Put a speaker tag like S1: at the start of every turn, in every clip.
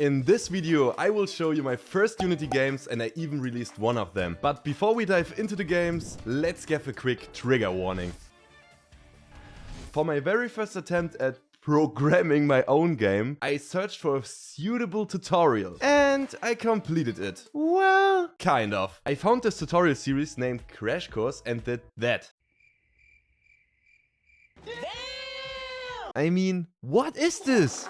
S1: In this video, I will show you my first Unity games, and I even released one of them. But before we dive into the games, let's give a quick trigger warning. For my very first attempt at programming my own game, I searched for a suitable tutorial, and I completed it. Well, kind of. I found this tutorial series named Crash Course and did that. I mean, what is this?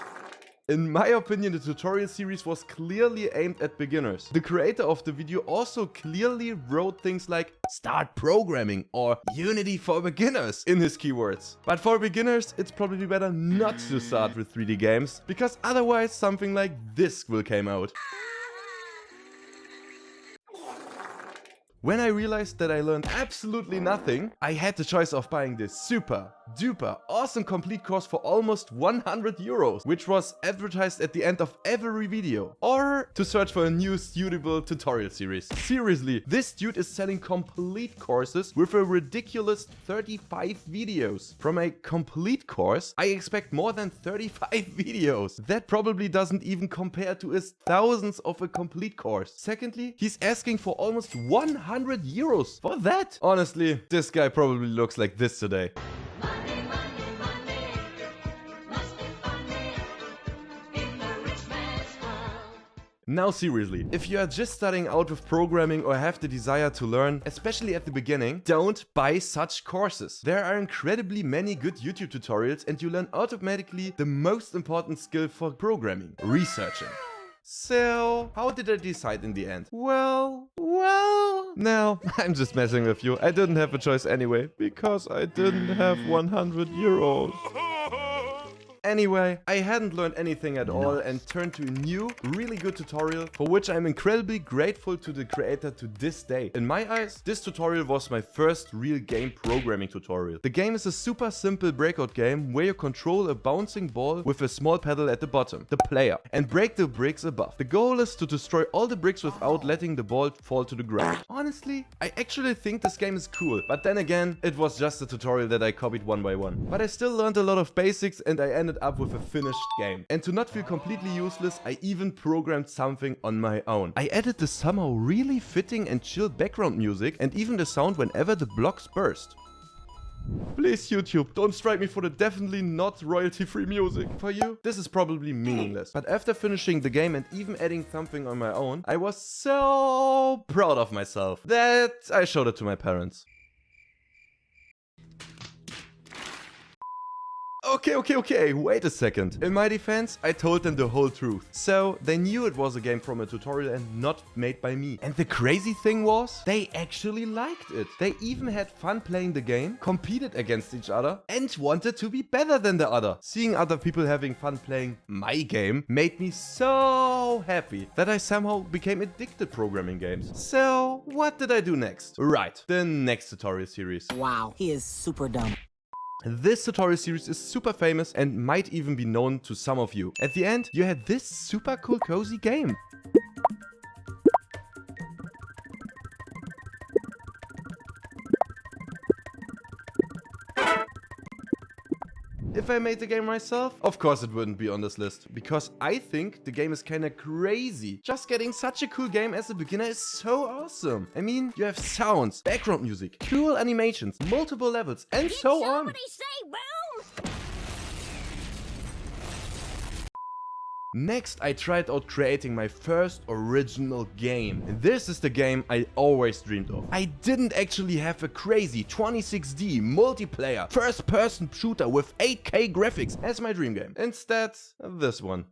S1: In my opinion, the tutorial series was clearly aimed at beginners. The creator of the video also clearly wrote things like "start programming" or "Unity for beginners" in his keywords. But for beginners, it's probably better not to start with 3D games, because otherwise something like this will come out. When I realized that I learned absolutely nothing, I had the choice of buying this super duper awesome complete course for almost 100 euros, which was advertised at the end of every video, or to search for a new suitable tutorial series. Seriously, this dude is selling complete courses with a ridiculous 35 videos. From a complete course, I expect more than 35 videos. That probably doesn't even compare to his thousands of a complete course. Secondly, he's asking for almost 100 euros for that. Honestly, this guy probably looks like this today. Now seriously, if you are just starting out with programming or have the desire to learn, especially at the beginning, don't buy such courses. There are incredibly many good YouTube tutorials and you learn automatically the most important skill for programming: researching. So, how did I decide in the end? Well, no, I'm just messing with you. I didn't have a choice anyway, because I didn't have 100 euros. Anyway, I hadn't learned anything at all and turned to a new, really good tutorial, for which I'm incredibly grateful to the creator to this day. In my eyes, this tutorial was my first real game programming tutorial. The game is a super simple breakout game where you control a bouncing ball with a small pedal at the bottom, the player, and break the bricks above. The goal is to destroy all the bricks without letting the ball fall to the ground. Honestly, I actually think this game is cool, but then again, it was just a tutorial that I copied one by one. But I still learned a lot of basics and I ended up with a finished game. And to not feel completely useless, I even programmed something on my own. I added the somehow really fitting and chill background music and even the sound whenever the blocks burst. Please YouTube, don't strike me for the definitely not royalty-free music. For you, this is probably meaningless. But after finishing the game and even adding something on my own, I was so proud of myself that I showed it to my parents. Okay, wait a second. In my defense, I told them the whole truth. So, they knew it was a game from a tutorial and not made by me. And the crazy thing was, they actually liked it. They even had fun playing the game, competed against each other, and wanted to be better than the other. Seeing other people having fun playing my game made me so happy that I somehow became addicted programming games. So, what did I do next? Right, the next tutorial series.
S2: Wow, he is super dumb.
S1: This tutorial series is super famous and might even be known to some of you. At the end, you had this super cool cozy game. If I made the game myself, of course it wouldn't be on this list, because I think the game is kinda crazy. Just getting such a cool game as a beginner is so awesome. I mean, you have sounds, background music, cool animations, multiple levels, and so on. Next, I tried out creating my first original game. And this is the game I always dreamed of. I didn't actually have a crazy 26D multiplayer first-person shooter with 8K graphics as my dream game. Instead, this one.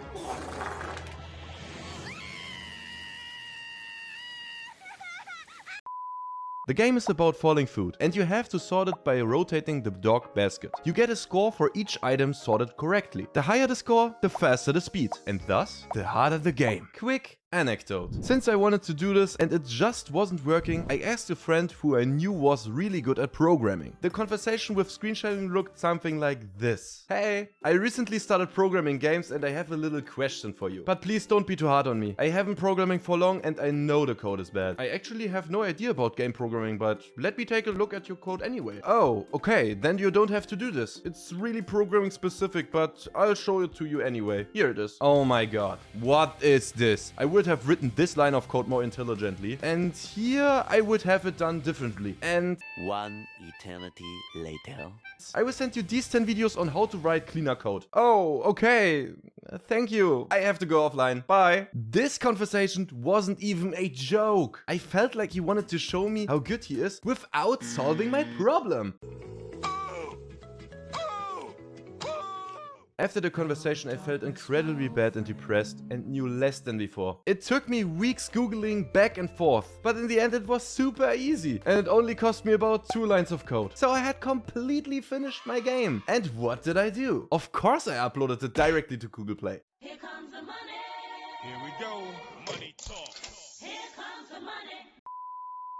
S1: The game is about falling food, and you have to sort it by rotating the dog basket. You get a score for each item sorted correctly. The higher the score, the faster the speed, and thus, the harder the game. Quick, Anecdote. Since I wanted to do this and it just wasn't working, I asked a friend who I knew was really good at programming. The conversation with screen sharing looked something like this. Hey, I recently started programming games and I have a little question for you. But please don't be too hard on me. I haven't programming for long and I know the code is bad. I actually have no idea about game programming, but let me take a look at your code anyway. Oh, okay, then you don't have to do this. It's really programming specific, but I'll show it to you anyway. Here it is. Oh my god, what is this? I would have written this line of code more intelligently, and here I would have it done differently. And
S2: One eternity later.
S1: I will send you these 10 videos on how to write cleaner code. Oh, okay. Thank you. I have to go offline. Bye. This conversation wasn't even a joke. I felt like he wanted to show me how good he is without solving my problem. After the conversation, I felt incredibly bad and depressed and knew less than before. It took me weeks googling back and forth, but in the end it was super easy and it only cost me about 2 lines of code. So I had completely finished my game. And what did I do? Of course I uploaded it directly to Google Play.
S3: Here comes the money.
S4: Here we go. Money talk.
S3: Here comes the money.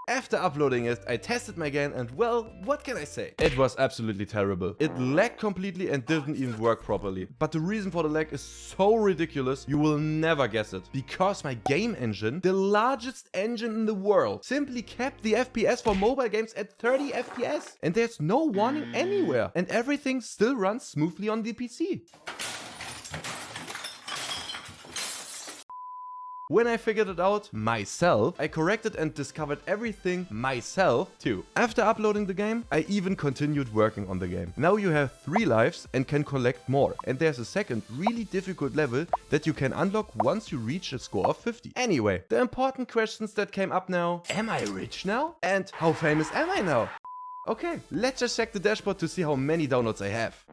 S1: After uploading it, I tested my game and well, what can I say? It was absolutely terrible. It lagged completely and didn't even work properly. But the reason for the lag is so ridiculous, you will never guess it. Because my game engine, the largest engine in the world, simply kept the FPS for mobile games at 30 FPS. And there's no warning anywhere. And everything still runs smoothly on the PC. When I figured it out myself, I corrected and discovered everything myself too. After uploading the game, I even continued working on the game. Now you have 3 lives and can collect more. And there's a second really difficult level that you can unlock once you reach a score of 50. Anyway, the important questions that came up now. Am I rich now? And how famous am I now? Okay, let's just check the dashboard to see how many downloads I have.